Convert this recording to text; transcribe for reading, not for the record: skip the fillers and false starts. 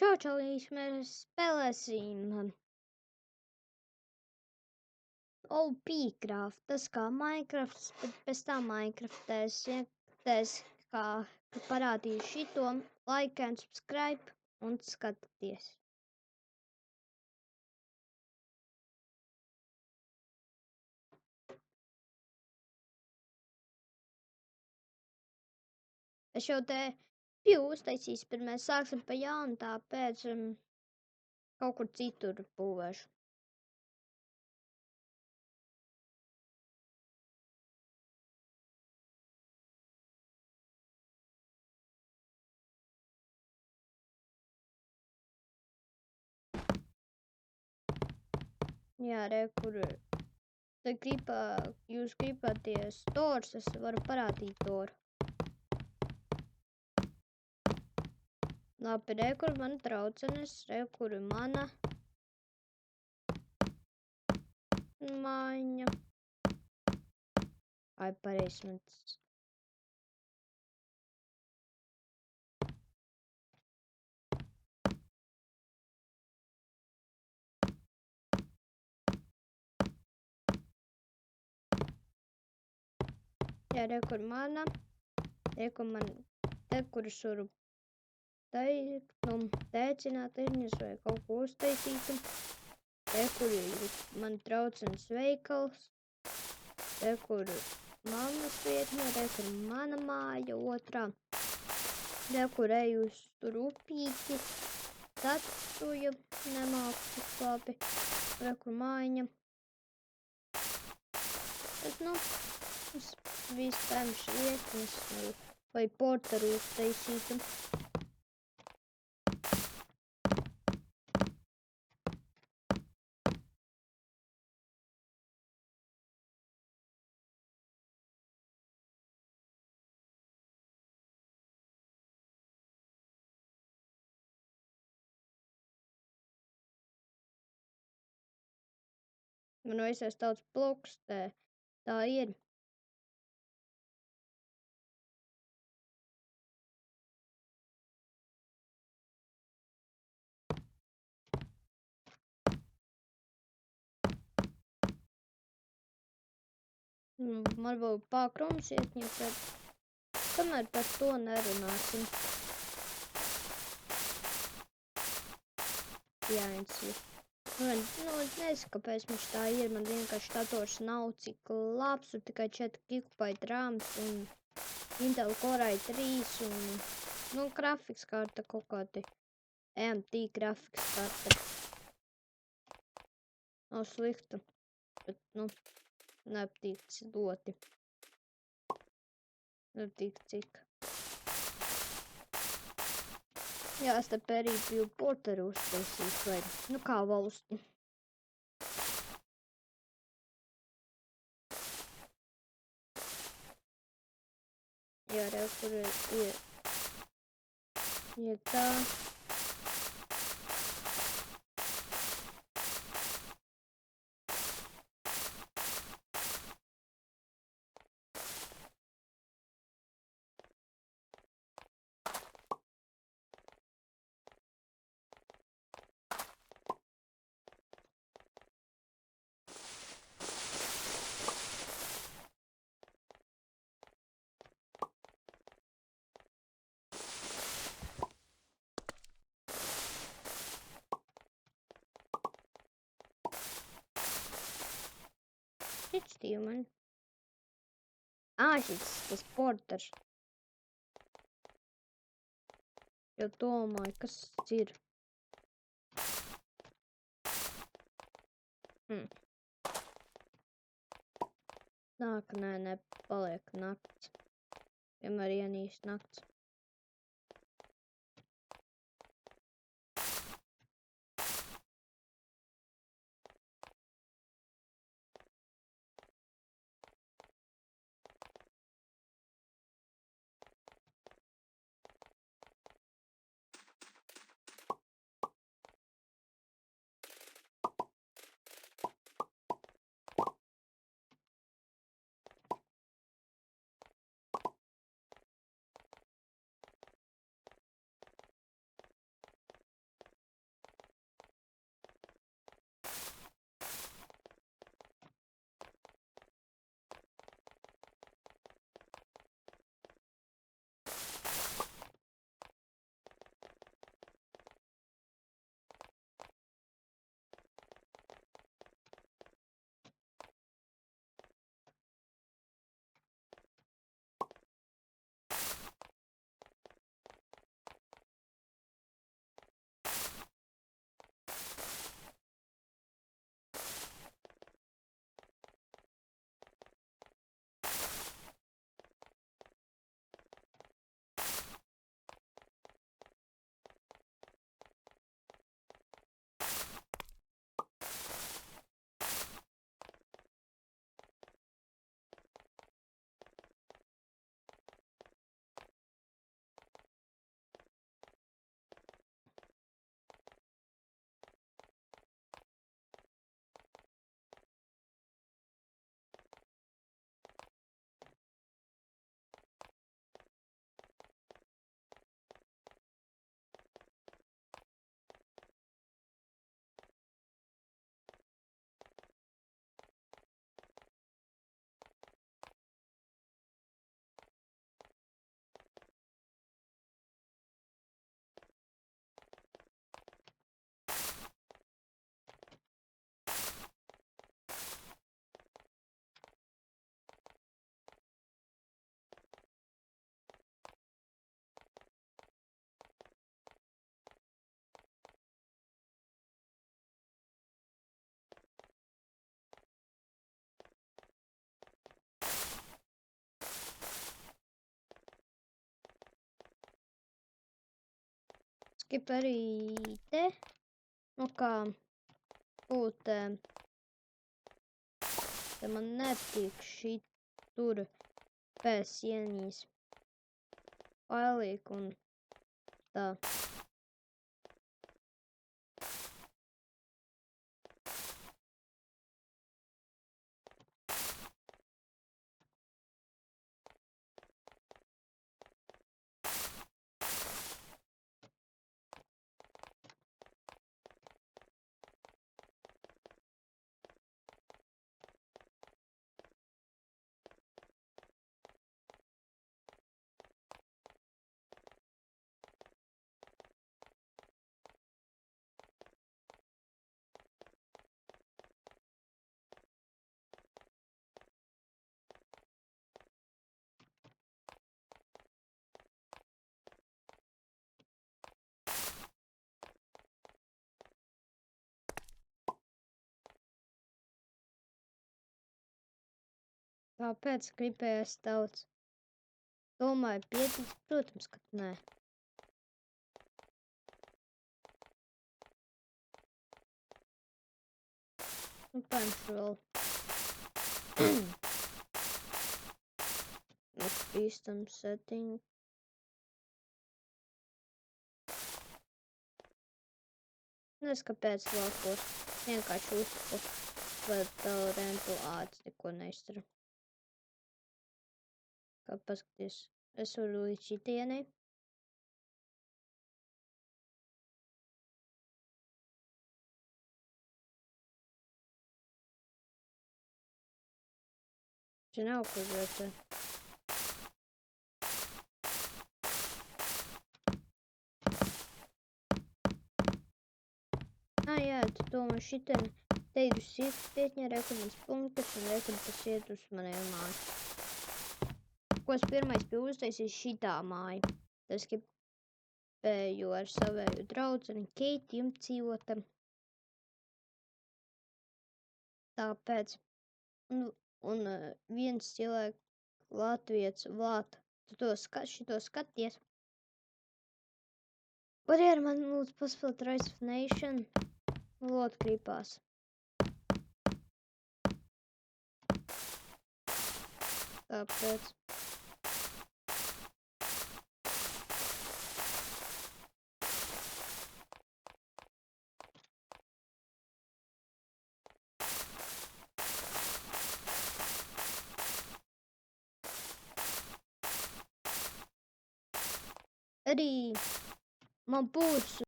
Mēs spēlēsim Pīkrāft. Tas kā Minecrafts, bet pēc tam Minecraftēs. Kā parādīju šito, like and subscribe un skatieties. Es jau te biju uztaisījis, bet mēs sāksim pa jaunu, tāpēc kaut kur citur būvēšu. Jā, re, kur te jūs gribaties tors, es varu parādīt toru. Labi, re, kur mana traucenes, re, kur mana mājiņa. Ai, pareizi, man tas. Jā, re, kur mana, re, kur man, te, kur es varu tēcināt viņus vai kaut ko uztaisīt. Te, kur ir man traucenes veikals, te, kur mammas vietņa, te, kur mana māja otrā, te, kur eju uz tur upīti, tatuja nemāku tik labi, te, kur mājiņa. Bet, es vispērms vietnes vai portaru uztaisītu. Man visais tāds bloks, tā ir. Varbūt pārkrumsiet, bet tomēr par to nerunāsim. Jāinsī. Nezinu, kāpēc mums tā ir. Man vienkārši dators nav cik labs, un tikai 4 GB rāms un Intel Core i3 un grafikas karta kaut kādi AMD grafikas karta. Nav slikta, bet, nepatīk ļoti. Nepatīk cik. Jā, es te pērīt biju portaru uztaisīt, vai, kā valsti. Jā, re, kur ir tā. Šits tie man. Šits tas porters. Jo domāju, kas ir. Nāk, nē, paliek nakts. Vienmēr ienīst nakts. skip arī te. Nu kā būt, te man nepatīk šī tur pēc sienīs paliek un tā. Tāpēc gribējās daudz. Domāju, pietiks, protams, ka nē. Nu, paņemšu vēl. Mums bīstam setting. Nezinu, kāpēc lākos. Vienkārši uzliku. Vai vēl rentu āds neko neiztara. Kā paskaties, es varu līdz šitienei. Čia nav kur redzēt. Jā, tu domā šitien teidu sīkstietņa rekords punktus un rekords tas iet uz manēju māju. Ko es pirmais biju uztaisījis šitā māju. Tas gribēju ar savēju draudzeni Keiti jumtcīvota. Tāpēc. Un viens cilvēks Latvijas Vlad. Tu šito skaties. Var ar mani lūdzu paspēlēt Rise of Nation? Lot gribās. Tāpēc. Arī man būs